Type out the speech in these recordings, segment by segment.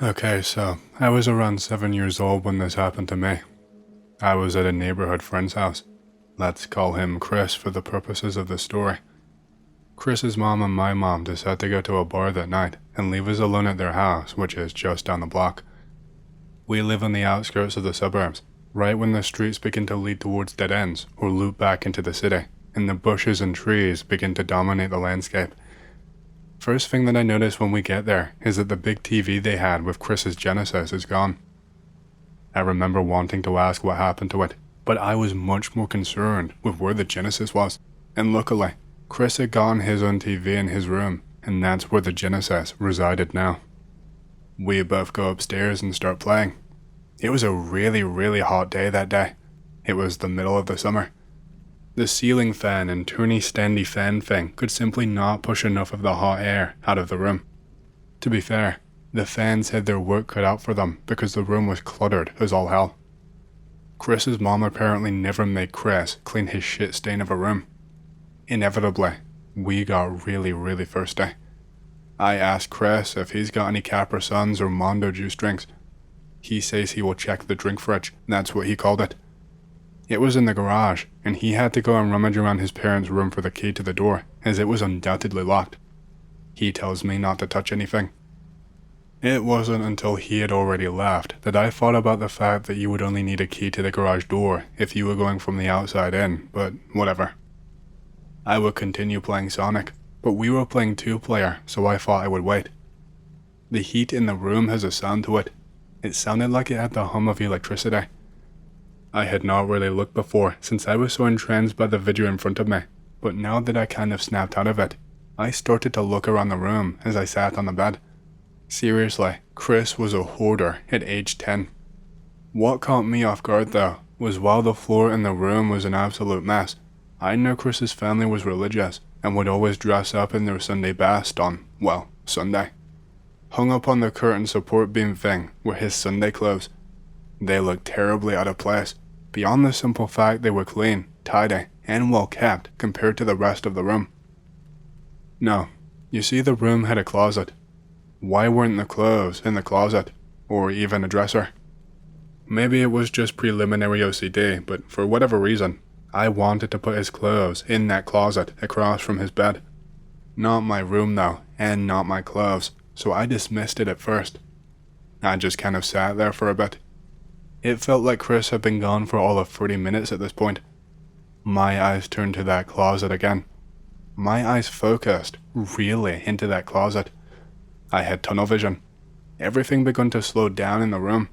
Okay, so I was around 7 years old when this happened to me. I was at a neighborhood friend's house. Let's call him Chris for the purposes of the story. Chris's mom and my mom decided to go to a bar that night and leave us alone at their house, which is just down the block. We live on the outskirts of the suburbs, right when the streets begin to lead towards dead ends or loop back into the city, and the bushes and trees begin to dominate the landscape. First thing that I notice when we get there is that the big TV they had with Chris's Genesis is gone. I remember wanting to ask what happened to it, but I was much more concerned with where the Genesis was, and luckily, Chris had gotten his own TV in his room, and that's where the Genesis resided now. We both go upstairs and start playing. It was a really hot day that day. It was the middle of the summer. The ceiling fan and turny-standy fan thing could simply not push enough of the hot air out of the room. To be fair, the fans had their work cut out for them because the room was cluttered as all hell. Chris's mom apparently never made Chris clean his shit stain of a room. Inevitably, we got really thirsty. I asked Chris if he's got any Capri Suns or Mondo juice drinks. He says he will check the drink fridge, that's what he called it. It was in the garage, and he had to go and rummage around his parents' room for the key to the door, as it was undoubtedly locked. He tells me not to touch anything. It wasn't until he had already left that I thought about the fact that you would only need a key to the garage door if you were going from the outside in, but whatever. I would continue playing Sonic, but we were playing 2-player, so I thought I would wait. The heat in the room has a sound to it. It sounded like it had the hum of electricity. I had not really looked before since I was so entranced by the video in front of me, but now that I kind of snapped out of it, I started to look around the room as I sat on the bed. Seriously, Chris was a hoarder at age 10. What caught me off guard though, was while the floor in the room was an absolute mess, I know Chris's family was religious and would always dress up in their Sunday best on, well, Sunday. Hung up on the curtain support beam thing were his Sunday clothes. They looked terribly out of place, beyond the simple fact they were clean, tidy, and well kept compared to the rest of the room. No, you see the room had a closet. Why weren't the clothes in the closet, or even a dresser? Maybe it was just preliminary OCD, but for whatever reason, I wanted to put his clothes in that closet across from his bed. Not my room though, and not my clothes, so I dismissed it at first. I just kind of sat there for a bit. It felt like Chris had been gone for all of 30 minutes at this point. My eyes turned to that closet again. My eyes focused really into that closet. I had tunnel vision. Everything began to slow down in the room.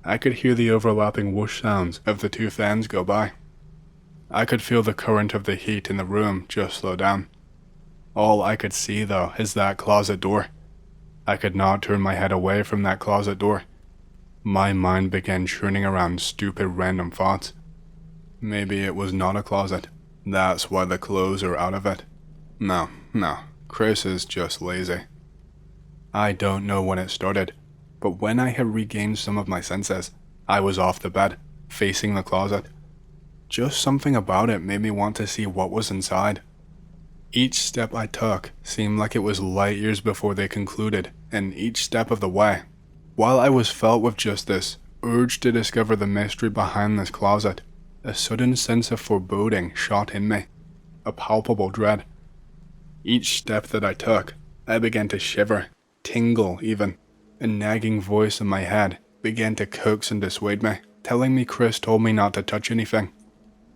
I could hear the overlapping whoosh sounds of the 2 fans go by. I could feel the current of the heat in the room just slow down. All I could see though is that closet door. I could not turn my head away from that closet door. My mind began churning around stupid random thoughts. Maybe it was not a closet. That's why the clothes are out of it. No, Chris is just lazy. I don't know when it started, but when I had regained some of my senses, I was off the bed, facing the closet. Just something about it made me want to see what was inside. Each step I took seemed like it was light years before they concluded, and each step of the way, while I was filled with just this urge to discover the mystery behind this closet, a sudden sense of foreboding shot in me, a palpable dread. Each step that I took, I began to shiver, tingle even. A nagging voice in my head began to coax and dissuade me, telling me Chris told me not to touch anything.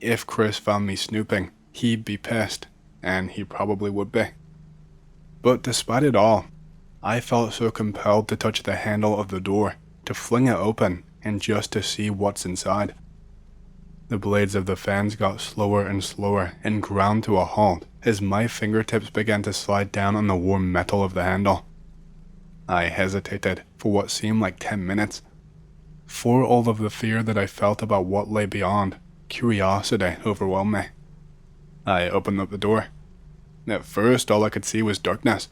If Chris found me snooping, he'd be pissed, and he probably would be. But despite it all, I felt so compelled to touch the handle of the door, to fling it open, and just to see what's inside. The blades of the fans got slower and slower and ground to a halt as my fingertips began to slide down on the warm metal of the handle. I hesitated for what seemed like 10 minutes. For all of the fear that I felt about what lay beyond, curiosity overwhelmed me. I opened up the door. At first, all I could see was darkness.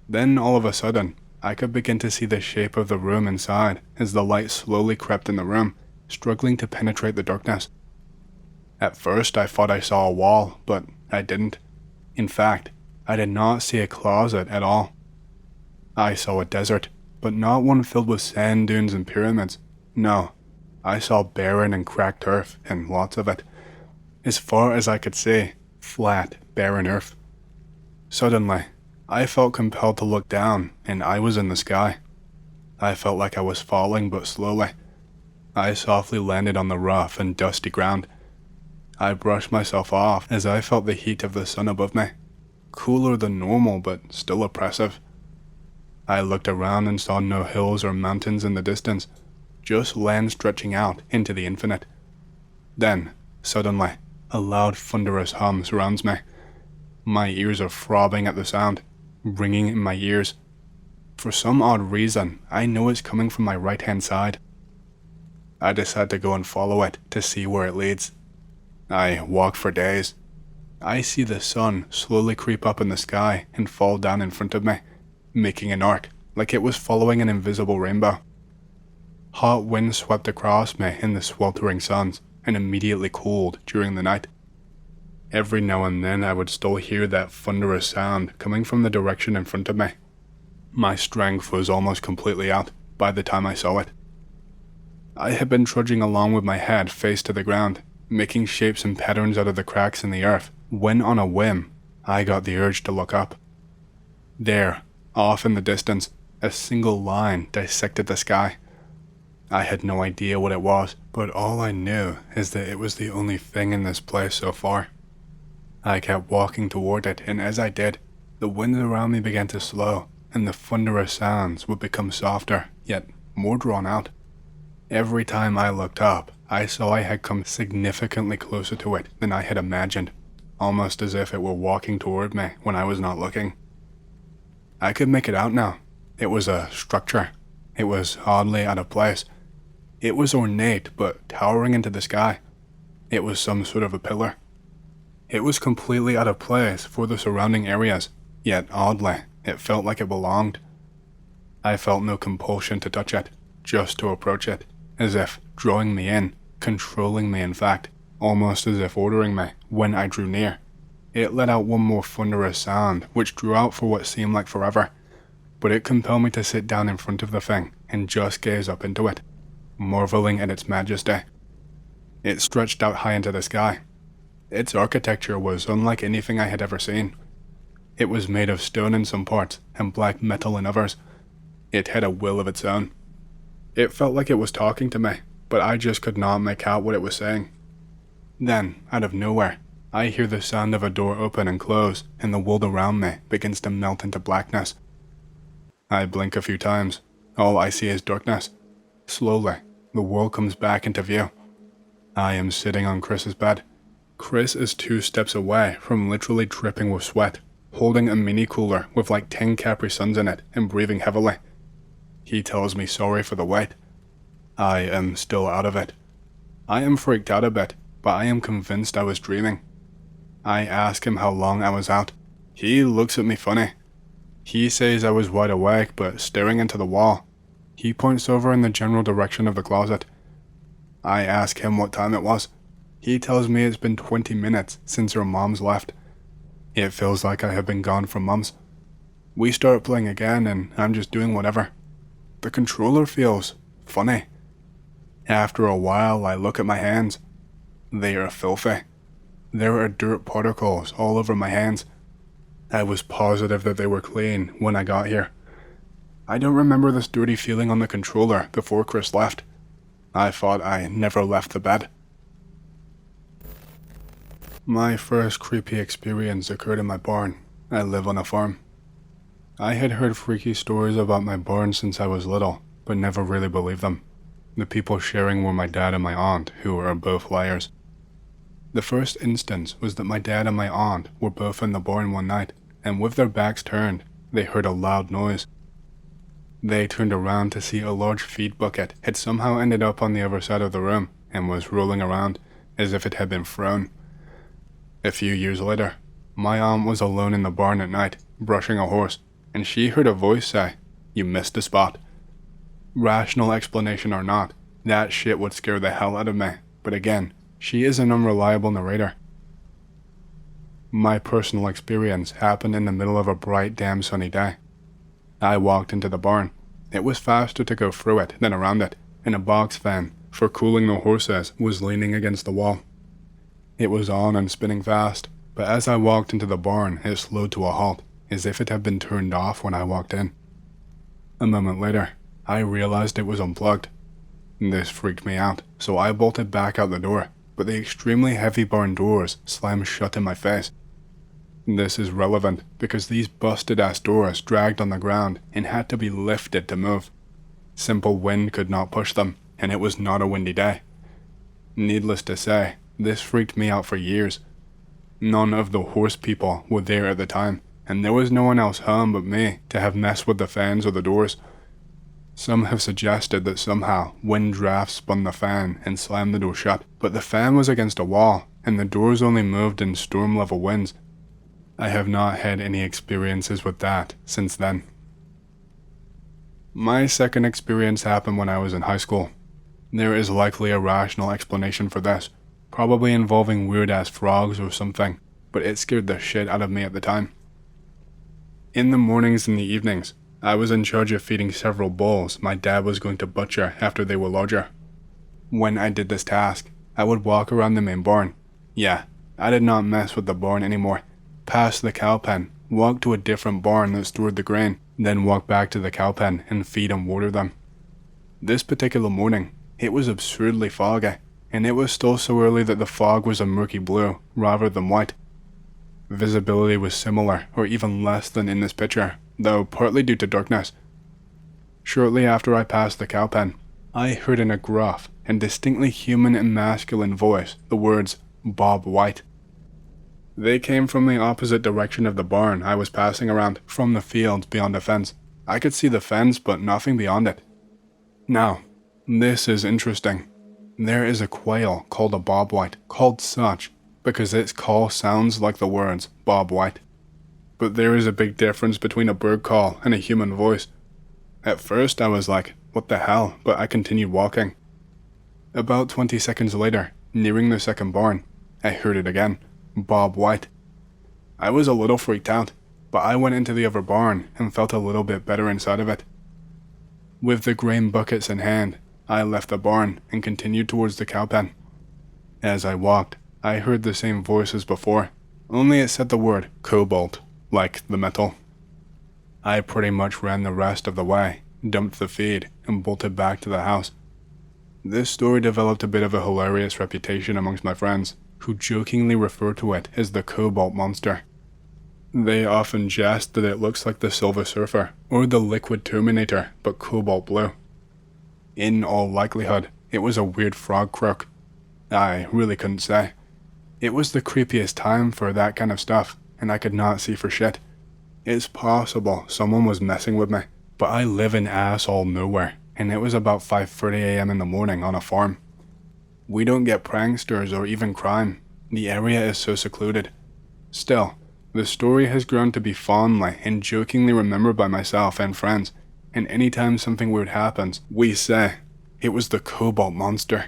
Then, all of a sudden, I could begin to see the shape of the room inside as the light slowly crept in the room, struggling to penetrate the darkness. At first, I thought I saw a wall, but I didn't. In fact, I did not see a closet at all. I saw a desert, but not one filled with sand dunes and pyramids. No, I saw barren and cracked earth, and lots of it. As far as I could see, flat, barren earth. Suddenly, I felt compelled to look down, and I was in the sky. I felt like I was falling, but slowly. I softly landed on the rough and dusty ground. I brushed myself off as I felt the heat of the sun above me. Cooler than normal, but still oppressive. I looked around and saw no hills or mountains in the distance, just land stretching out into the infinite. Then, suddenly, a loud thunderous hum surrounds me. My ears are throbbing at the sound, ringing in my ears. For some odd reason, I know it's coming from my right-hand side. I decide to go and follow it to see where it leads. I walk for days. I see the sun slowly creep up in the sky and fall down in front of me, making an arc like it was following an invisible rainbow. Hot wind swept across me in the sweltering suns and immediately cooled during the night. Every now and then I would still hear that thunderous sound coming from the direction in front of me. My strength was almost completely out by the time I saw it. I had been trudging along with my head face to the ground, making shapes and patterns out of the cracks in the earth, when on a whim, I got the urge to look up. There, off in the distance, a single line dissected the sky. I had no idea what it was, but all I knew is that it was the only thing in this place so far. I kept walking toward it, and as I did, the wind around me began to slow, and the thunderous sounds would become softer, yet more drawn out. Every time I looked up, I saw I had come significantly closer to it than I had imagined, almost as if it were walking toward me when I was not looking. I could make it out now. It was a structure. It was oddly out of place. It was ornate, but towering into the sky. It was some sort of a pillar. It was completely out of place for the surrounding areas, yet oddly, it felt like it belonged. I felt no compulsion to touch it, just to approach it, as if drawing me in, controlling me in fact, almost as if ordering me when I drew near. It let out one more thunderous sound, which drew out for what seemed like forever, but it compelled me to sit down in front of the thing and just gaze up into it, marveling at its majesty. It stretched out high into the sky. Its architecture was unlike anything I had ever seen. It was made of stone in some parts and black metal in others. It had a will of its own. It felt like it was talking to me, but I just could not make out what it was saying. Then, out of nowhere, I hear the sound of a door open and close, and the world around me begins to melt into blackness. I blink a few times. All I see is darkness. Slowly, the world comes back into view. I am sitting on Chris's bed. Chris is 2 steps away from literally dripping with sweat, holding a mini cooler with like 10 Capri Suns in it and breathing heavily. He tells me sorry for the wait. I am still out of it. I am freaked out a bit, but I am convinced I was dreaming. I ask him how long I was out. He looks at me funny. He says I was wide awake but staring into the wall. He points over in the general direction of the closet. I ask him what time it was. He tells me it's been 20 minutes since her mom's left. It feels like I have been gone for months. We start playing again and I'm just doing whatever. The controller feels funny. After a while I look at my hands. They are filthy. There are dirt particles all over my hands. I was positive that they were clean when I got here. I don't remember this dirty feeling on the controller before Chris left. I thought I never left the bed. My first creepy experience occurred in my barn. I live on a farm. I had heard freaky stories about my barn since I was little, but never really believed them. The people sharing were my dad and my aunt, who are both liars. The first instance was that my dad and my aunt were both in the barn one night, and with their backs turned, they heard a loud noise. They turned around to see a large feed bucket had somehow ended up on the other side of the room and was rolling around as if it had been thrown. A few years later, my aunt was alone in the barn at night, brushing a horse, and she heard a voice say, "You missed a spot." Rational explanation or not, that shit would scare the hell out of me, but again, she is an unreliable narrator. My personal experience happened in the middle of a bright, damn sunny day. I walked into the barn. It was faster to go through it than around it, and a box fan for cooling the horses was leaning against the wall. It was on and spinning fast, but as I walked into the barn, it slowed to a halt, as if it had been turned off when I walked in. A moment later, I realized it was unplugged. This freaked me out, so I bolted back out the door, but the extremely heavy barn doors slammed shut in my face. This is relevant because these busted-ass doors dragged on the ground and had to be lifted to move. Simple wind could not push them, and it was not a windy day. Needless to say, this freaked me out for years. None of the horse people were there at the time, and there was no one else home but me to have messed with the fans or the doors. Some have suggested that somehow wind drafts spun the fan and slammed the door shut, but the fan was against a wall, and the doors only moved in storm-level winds. I have not had any experiences with that since then. My second experience happened when I was in high school. There is likely a rational explanation for this, probably involving weird-ass frogs or something, but it scared the shit out of me at the time. In the mornings and the evenings, I was in charge of feeding several bulls my dad was going to butcher after they were larger. When I did this task, I would walk around the main barn. Yeah, I did not mess with the barn anymore. Past the cow pen, walk to a different barn that stored the grain, then walk back to the cow pen and feed and water them. This particular morning, it was absurdly foggy, and it was still so early that the fog was a murky blue rather than white. Visibility was similar or even less than in this picture, though partly due to darkness. Shortly after I passed the cow pen, I heard in a gruff and distinctly human and masculine voice the words, "Bob White." They came from the opposite direction of the barn I was passing around, from the fields beyond the fence. I could see the fence, but nothing beyond it. Now, this is interesting. There is a quail called a bobwhite, called such, because its call sounds like the words, Bob White. But there is a big difference between a bird call and a human voice. At first I was like, what the hell, but I continued walking. About 20 seconds later, nearing the second barn, I heard it again, Bob White. I was a little freaked out, but I went into the other barn and felt a little bit better inside of it. With the grain buckets in hand, I left the barn and continued towards the cow pen. As I walked, I heard the same voice as before, only it said the word cobalt, like the metal. I pretty much ran the rest of the way, dumped the feed, and bolted back to the house. This story developed a bit of a hilarious reputation amongst my friends, who jokingly refer to it as the Cobalt Monster. They often jest that it looks like the Silver Surfer, or the Liquid Terminator, but cobalt blue. In all likelihood, it was a weird frog croak. I really couldn't say. It was the creepiest time for that kind of stuff, and I could not see for shit. It's possible someone was messing with me, but I live in asshole nowhere, and it was about 5:30 a.m. in the morning on a farm. We don't get pranksters or even crime. The area is so secluded. Still, the story has grown to be fondly and jokingly remembered by myself and friends, and anytime something weird happens, we say, it was the Cobalt Monster.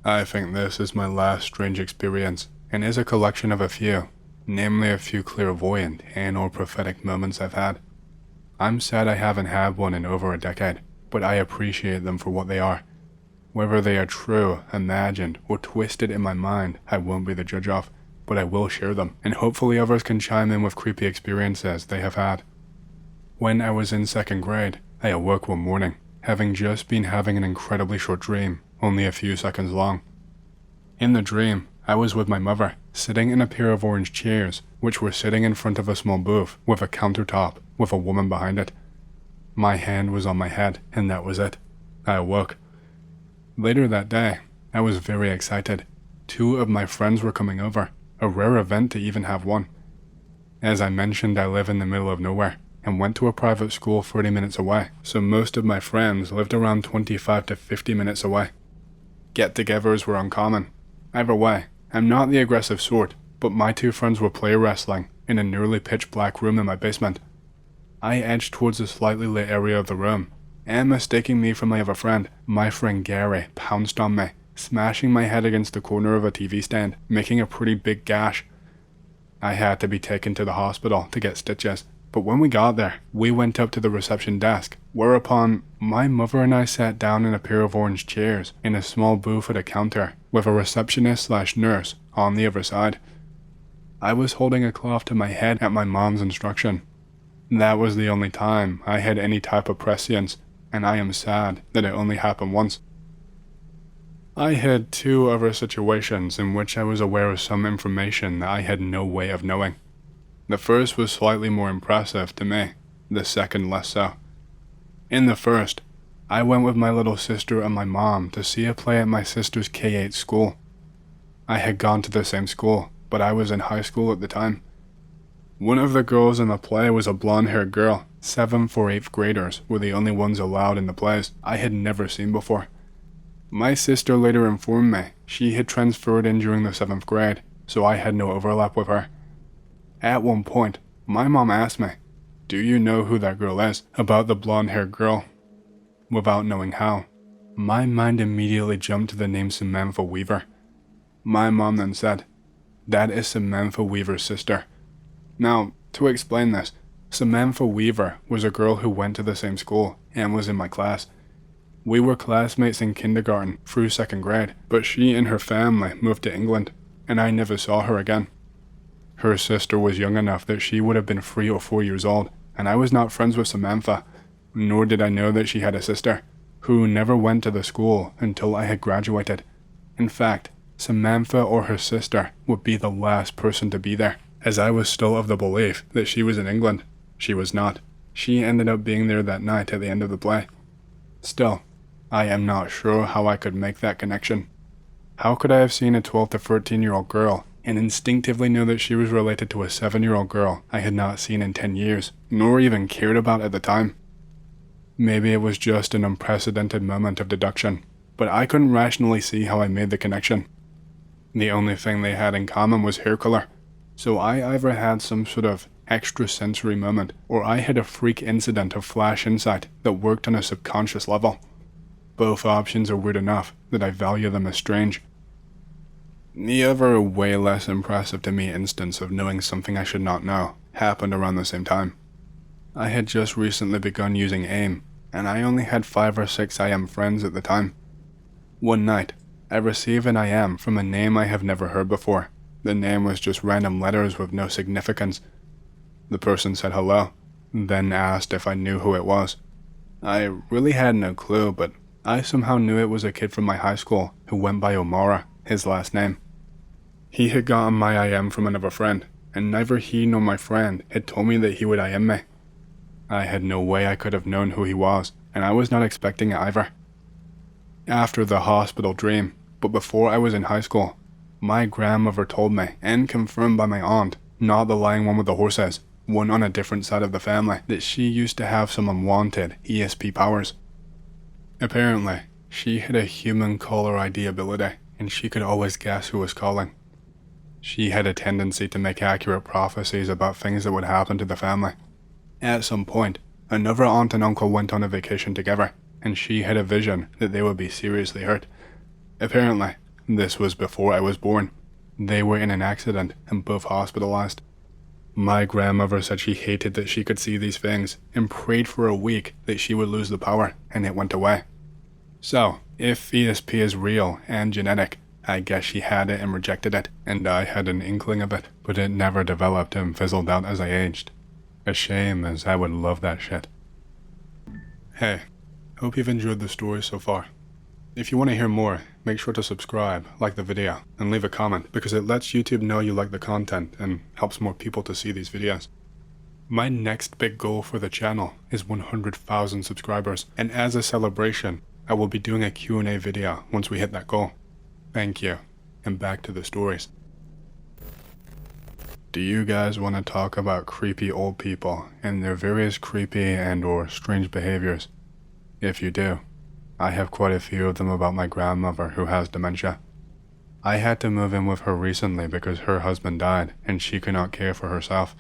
I think this is my last strange experience, and is a collection of a few, namely a few clairvoyant and or prophetic moments I've had. I'm sad I haven't had one in over a decade, but I appreciate them for what they are. Whether they are true, imagined, or twisted in my mind, I won't be the judge of, but I will share them, and hopefully others can chime in with creepy experiences they have had. When I was in second grade, I awoke one morning, having just been having an incredibly short dream, only a few seconds long. In the dream, I was with my mother, sitting in a pair of orange chairs, which were sitting in front of a small booth with a countertop with a woman behind it. My hand was on my head, and that was it. I awoke. Later that day, I was very excited. 2 of my friends were coming over, a rare event to even have one. As I mentioned, I live in the middle of nowhere, and went to a private school 30 minutes away, so most of my friends lived around 25 to 50 minutes away. Get-togethers were uncommon. Either way, I'm not the aggressive sort, but my 2 friends were play wrestling in a nearly pitch-black room in my basement. I edged towards the slightly lit area of the room, and mistaking me for my other friend, my friend Gary pounced on me, smashing my head against the corner of a TV stand, making a pretty big gash. I had to be taken to the hospital to get stitches, But when we got there, we went up to the reception desk, whereupon my mother and I sat down in a pair of orange chairs in a small booth at a counter with a receptionist/nurse on the other side. I was holding a cloth to my head at my mom's instruction. That was the only time I had any type of prescience, and I am sad that it only happened once. I had 2 other situations in which I was aware of some information that I had no way of knowing. The first was slightly more impressive to me, the second less so. In the first, I went with my little sister and my mom to see a play at my sister's K-8 school. I had gone to the same school, but I was in high school at the time. One of the girls in the play was a blonde-haired girl. 7th or 8th graders were the only ones allowed in the plays I had never seen before. My sister later informed me she had transferred in during the 7th grade, so I had no overlap with her. At one point, my mom asked me, "Do you know who that girl is?" about the blonde-haired girl. Without knowing how, my mind immediately jumped to the name Samantha Weaver. My mom then said, "That is Samantha Weaver's sister." Now, to explain this, Samantha Weaver was a girl who went to the same school and was in my class. We were classmates in kindergarten through 2nd grade, but she and her family moved to England, and I never saw her again. Her sister was young enough that she would have been 3 or 4 years old, and I was not friends with Samantha, nor did I know that she had a sister, who never went to the school until I had graduated. In fact, Samantha or her sister would be the last person to be there, as I was still of the belief that she was in England. She was not. She ended up being there that night at the end of the play. Still, I am not sure how I could make that connection. How could I have seen a 12 to 13-year-old girl and instinctively knew that she was related to a 7-year-old girl I had not seen in 10 years, nor even cared about at the time? Maybe it was just an unprecedented moment of deduction, but I couldn't rationally see how I made the connection. The only thing they had in common was hair color, so I either had some sort of extrasensory moment, or I had a freak incident of flash insight that worked on a subconscious level. Both options are weird enough that I value them as strange. The other way less impressive to me instance of knowing something I should not know happened around the same time. I had just recently begun using AIM, and I only had 5 or 6 IM friends at the time. One night, I received an IM from a name I have never heard before. The name was just random letters with no significance. The person said hello, then asked if I knew who it was. I really had no clue, but I somehow knew it was a kid from my high school who went by Omara, his last name. He had gotten my IM from another friend, and neither he nor my friend had told me that he would IM me. I had no way I could have known who he was, and I was not expecting it either. After the hospital dream, but before I was in high school, my grandmother told me, and confirmed by my aunt, not the lying one with the horses, one on a different side of the family, that she used to have some unwanted ESP powers. Apparently, she had a human caller ID ability, and she could always guess who was calling. She had a tendency to make accurate prophecies about things that would happen to the family. At some point, another aunt and uncle went on a vacation together, and she had a vision that they would be seriously hurt. Apparently, this was before I was born. They were in an accident and both hospitalized. My grandmother said she hated that she could see these things and prayed for a week that she would lose the power, and it went away. So, if ESP is real and genetic, I guess she had it and rejected it, and I had an inkling of it, but it never developed and fizzled out as I aged. A shame, as I would love that shit. Hey, hope you've enjoyed the story so far. If you want to hear more, make sure to subscribe, like the video, and leave a comment, because it lets YouTube know you like the content and helps more people to see these videos. My next big goal for the channel is 100,000 subscribers, and as a celebration, I will be doing a Q&A video once we hit that goal. Thank you, and back to the stories. Do you guys want to talk about creepy old people and their various creepy and/or strange behaviors? If you do, I have quite a few of them about my grandmother who has dementia. I had to move in with her recently because her husband died and she could not care for herself.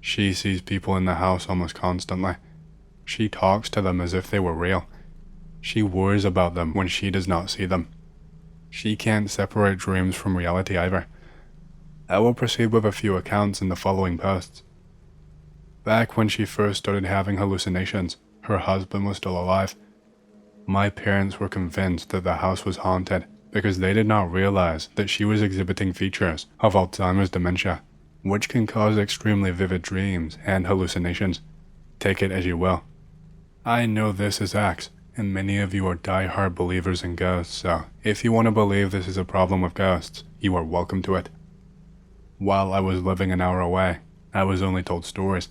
She sees people in the house almost constantly. She talks to them as if they were real. She worries about them when she does not see them. She can't separate dreams from reality either. I will proceed with a few accounts in the following posts. Back when she first started having hallucinations, her husband was still alive. My parents were convinced that the house was haunted because they did not realize that she was exhibiting features of Alzheimer's dementia, which can cause extremely vivid dreams and hallucinations. Take it as you will. I know this is X, and many of you are die-hard believers in ghosts, so if you want to believe this is a problem with ghosts, you are welcome to it. While I was living an hour away, I was only told stories.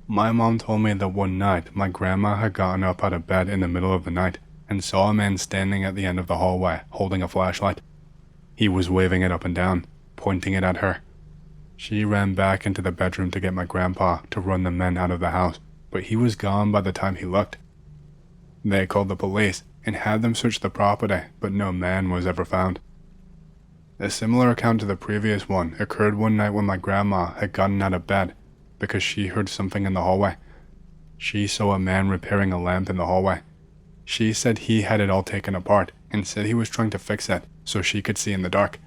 My mom told me that one night my grandma had gotten up out of bed in the middle of the night and saw a man standing at the end of the hallway holding a flashlight. He was waving it up and down, pointing it at her. She ran back into the bedroom to get my grandpa to run the men out of the house, but he was gone by the time he looked. They called the police and had them search the property, but no man was ever found. A similar account to the previous one occurred one night when my grandma had gotten out of bed because she heard something in the hallway. She saw a man repairing a lamp in the hallway. She said he had it all taken apart and said he was trying to fix it so she could see in the dark.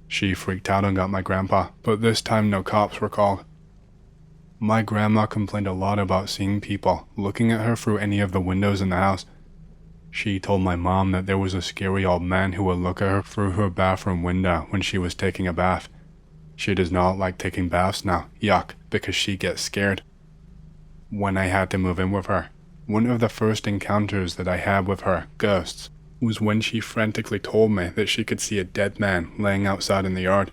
She freaked out and got my grandpa, but this time no cops were called. My grandma complained a lot about seeing people looking at her through any of the windows in the house. She told my mom that there was a scary old man who would look at her through her bathroom window when she was taking a bath. She does not like taking baths now, yuck, because she gets scared. When I had to move in with her, one of the first encounters that I had with her, ghosts, was when she frantically told me that she could see a dead man laying outside in the yard.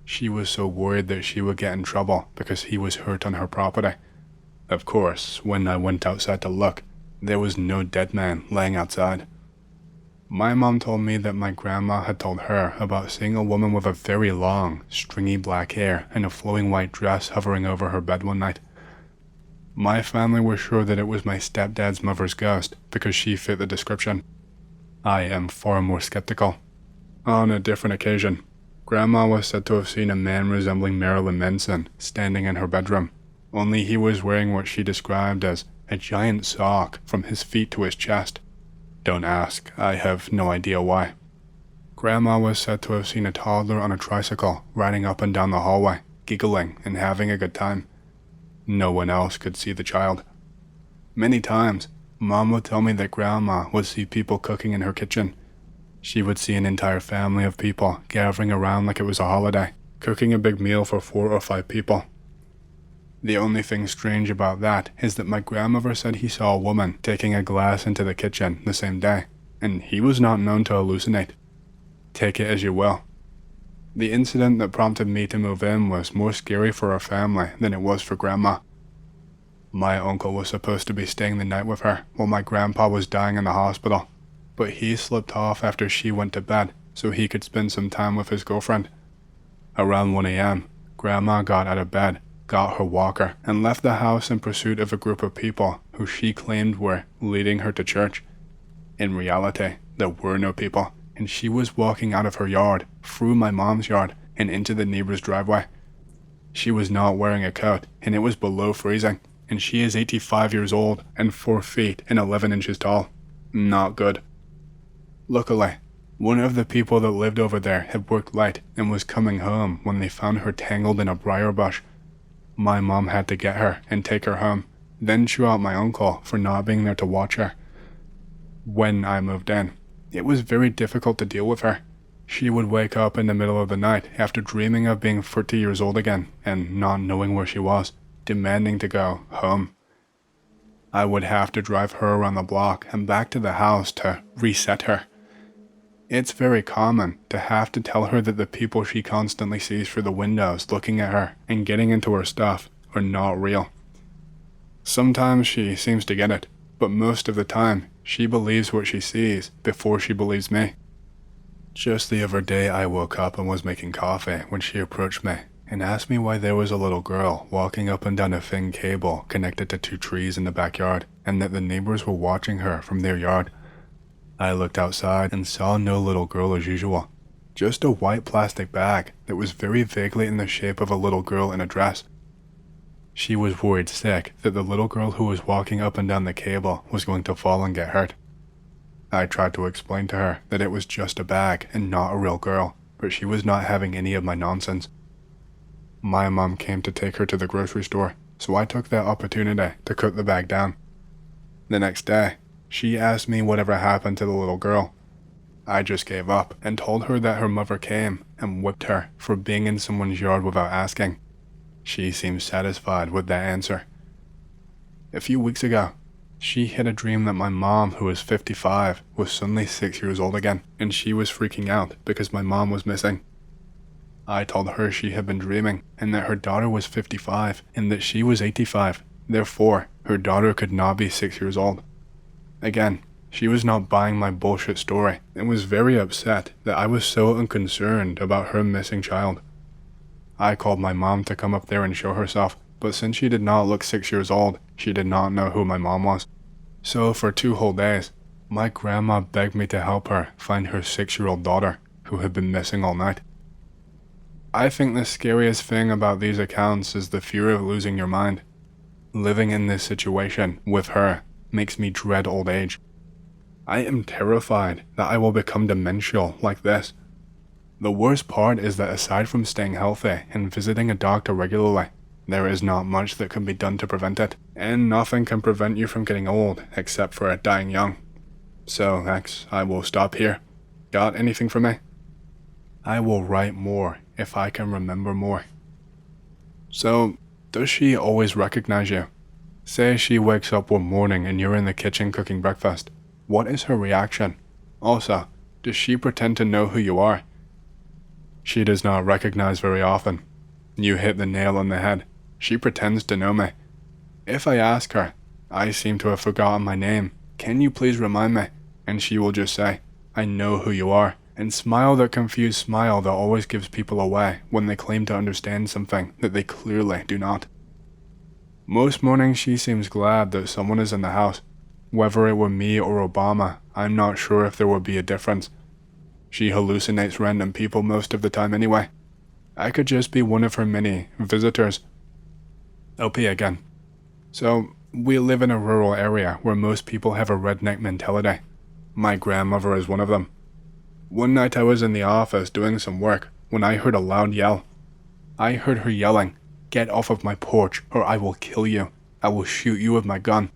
She was so worried that she would get in trouble because he was hurt on her property. Of course, when I went outside to look, there was no dead man laying outside. My mom told me that my grandma had told her about seeing a woman with a very long, stringy black hair and a flowing white dress hovering over her bed one night. My family was sure that it was my stepdad's mother's ghost because she fit the description. I am far more skeptical. On a different occasion, Grandma was said to have seen a man resembling Marilyn Manson standing in her bedroom, only he was wearing what she described as a giant sock from his feet to his chest. Don't ask, I have no idea why. Grandma was said to have seen a toddler on a tricycle riding up and down the hallway, giggling and having a good time. No one else could see the child. Many times, Mom would tell me that Grandma would see people cooking in her kitchen. She would see an entire family of people gathering around like it was a holiday, cooking a big meal for 4 or 5 people. The only thing strange about that is that my grandmother said he saw a woman taking a glass into the kitchen the same day, and he was not known to hallucinate. Take it as you will. The incident that prompted me to move in was more scary for our family than it was for Grandma. My uncle was supposed to be staying the night with her while my grandpa was dying in the hospital, but he slipped off after she went to bed so he could spend some time with his girlfriend. Around 1 a.m., Grandma got out of bed, got her walker, and left the house in pursuit of a group of people who she claimed were leading her to church. In reality, there were no people, and she was walking out of her yard, through my mom's yard, and into the neighbor's driveway. She was not wearing a coat, and it was below freezing, and she is 85 years old and 4 feet and 11 inches tall. Not good. Luckily, one of the people that lived over there had worked late and was coming home when they found her tangled in a briar bush. My mom had to get her and take her home, then chew out my uncle for not being there to watch her. When I moved in, it was very difficult to deal with her. She would wake up in the middle of the night after dreaming of being 30 years old again and not knowing where she was, demanding to go home. I would have to drive her around the block and back to the house to reset her. It's very common to have to tell her that the people she constantly sees through the windows looking at her and getting into her stuff are not real. Sometimes she seems to get it, but most of the time she believes what she sees before she believes me. Just the other day I woke up and was making coffee when she approached me and asked me why there was a little girl walking up and down a thin cable connected to 2 trees in the backyard and that the neighbors were watching her from their yard. I looked outside and saw no little girl as usual, just a white plastic bag that was very vaguely in the shape of a little girl in a dress. She was worried sick that the little girl who was walking up and down the cable was going to fall and get hurt. I tried to explain to her that it was just a bag and not a real girl, but she was not having any of my nonsense. My mom came to take her to the grocery store, so I took that opportunity to cut the bag down. The next day, she asked me whatever happened to the little girl. I just gave up and told her that her mother came and whipped her for being in someone's yard without asking. She seemed satisfied with that answer. A few weeks ago, she had a dream that my mom, who was 55, was suddenly 6 years old again, and she was freaking out because my mom was missing. I told her she had been dreaming and that her daughter was 55 and that she was 85. Therefore, her daughter could not be 6 years old. Again, she was not buying my bullshit story and was very upset that I was so unconcerned about her missing child. I called my mom to come up there and show herself, but since she did not look 6 years old, she did not know who my mom was. So for 2 whole days, my grandma begged me to help her find her 6-year-old daughter, who had been missing all night. I think the scariest thing about these accounts is the fear of losing your mind. Living in this situation with her makes me dread old age. I am terrified that I will become demential like this. The worst part is that aside from staying healthy and visiting a doctor regularly, there is not much that can be done to prevent it, and nothing can prevent you from getting old except for dying young. So, X, I will stop here. Got anything for me? I will write more if I can remember more. So, does she always recognize you? Say she wakes up one morning and you're in the kitchen cooking breakfast. What is her reaction? Also, does she pretend to know who you are? She does not recognize very often. You hit the nail on the head. She pretends to know me. If I ask her, I seem to have forgotten my name, can you please remind me? And she will just say, I know who you are, and smile that confused smile that always gives people away when they claim to understand something that they clearly do not. Most mornings she seems glad that someone is in the house. Whether it were me or Obama, I'm not sure if there would be a difference. She hallucinates random people most of the time anyway. I could just be one of her many visitors. LP again. So, we live in a rural area where most people have a redneck mentality. My grandmother is one of them. One night I was in the office doing some work when I heard a loud yell. I heard her yelling, "Get off of my porch or I will kill you. I will shoot you with my gun."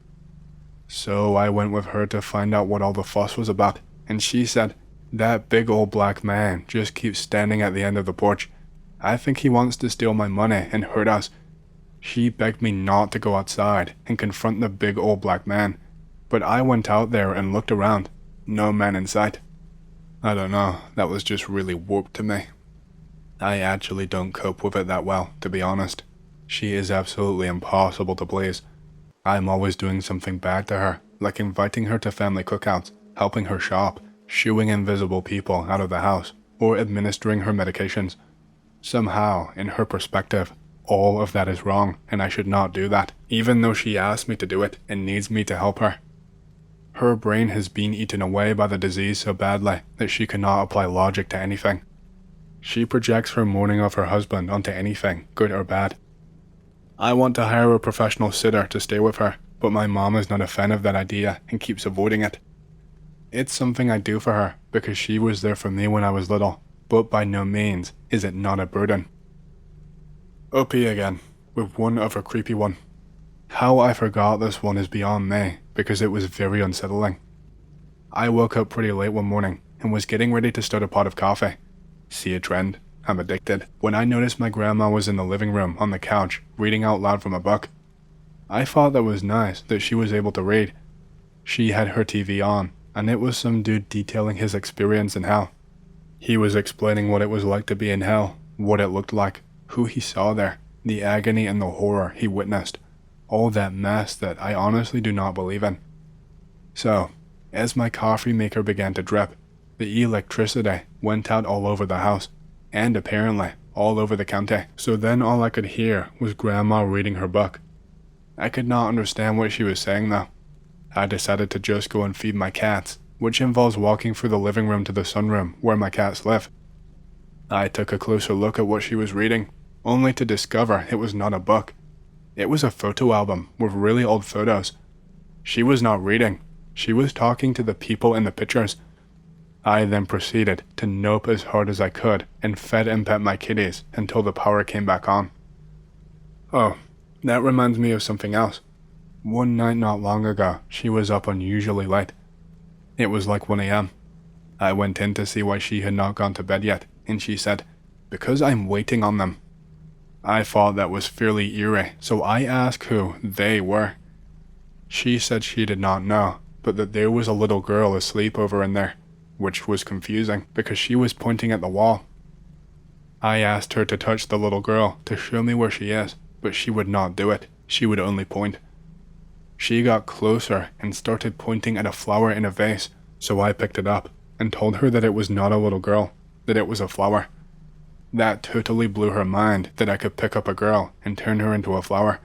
So I went with her to find out what all the fuss was about, and she said, "That big old black man just keeps standing at the end of the porch. I think he wants to steal my money and hurt us." She begged me not to go outside and confront the big old black man, but I went out there and looked around. No man in sight. I don't know, that was just really warped to me. I actually don't cope with it that well, to be honest. She is absolutely impossible to please. I'm always doing something bad to her, like inviting her to family cookouts, helping her shop, shooing invisible people out of the house, or administering her medications. Somehow, in her perspective, all of that is wrong, and I should not do that, even though she asked me to do it and needs me to help her. Her brain has been eaten away by the disease so badly that she cannot apply logic to anything. She projects her mourning of her husband onto anything, good or bad. I want to hire a professional sitter to stay with her, but my mom is not a fan of that idea and keeps avoiding it. It's something I do for her because she was there for me when I was little, but by no means is it not a burden. OP again, with one other creepy one. How I forgot this one is beyond me because it was very unsettling. I woke up pretty late one morning and was getting ready to start a pot of coffee. See a trend? I'm addicted. When I noticed my grandma was in the living room on the couch reading out loud from a book. I thought that was nice that she was able to read. She had her TV on, and it was some dude detailing his experience in hell. He was explaining what it was like to be in hell, what it looked like, who he saw there, the agony and the horror he witnessed, all that mess that I honestly do not believe in. So, as my coffee maker began to drip, the electricity went out all over the house, and apparently all over the county. So then all I could hear was Grandma reading her book. I could not understand what she was saying though. I decided to just go and feed my cats, which involves walking through the living room to the sunroom where my cats live. I took a closer look at what she was reading, only to discover it was not a book. It was a photo album with really old photos. She was not reading, she was talking to the people in the pictures. I then proceeded to nope as hard as I could and fed and pet my kitties until the power came back on. Oh, That reminds me of something else. One night not long ago, she was up unusually late. It was like 1 a.m. I went in to see why she had not gone to bed yet, and she said, "Because I'm waiting on them." I thought that was fairly eerie, so I asked who they were. She said she did not know, but that there was a little girl asleep over in there, which was confusing because she was pointing at the wall. I asked her to touch the little girl to show me where she is, but she would not do it. She would only point. She got closer and started pointing at a flower in a vase, so I picked it up and told her that it was not a little girl, that it was a flower. That totally blew her mind that I could pick up a girl and turn her into a flower.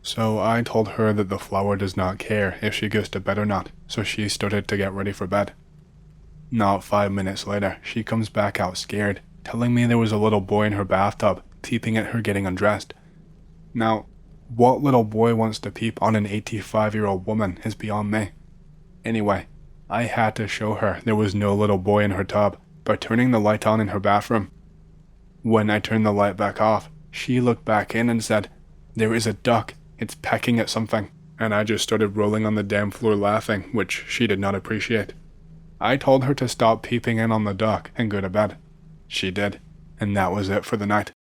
So I told her that the flower does not care if she goes to bed or not, so she started to get ready for bed. Not 5 minutes later, she comes back out scared, telling me there was a little boy in her bathtub, peeping at her getting undressed. Now, what little boy wants to peep on an 85-year-old woman is beyond me. Anyway, I had to show her there was no little boy in her tub by turning the light on in her bathroom. When I turned the light back off, she looked back in and said, "There is a duck, it's pecking at something," and I just started rolling on the damn floor laughing, which she did not appreciate. I told her to stop peeping in on the duck and go to bed. She did, and that was it for the night.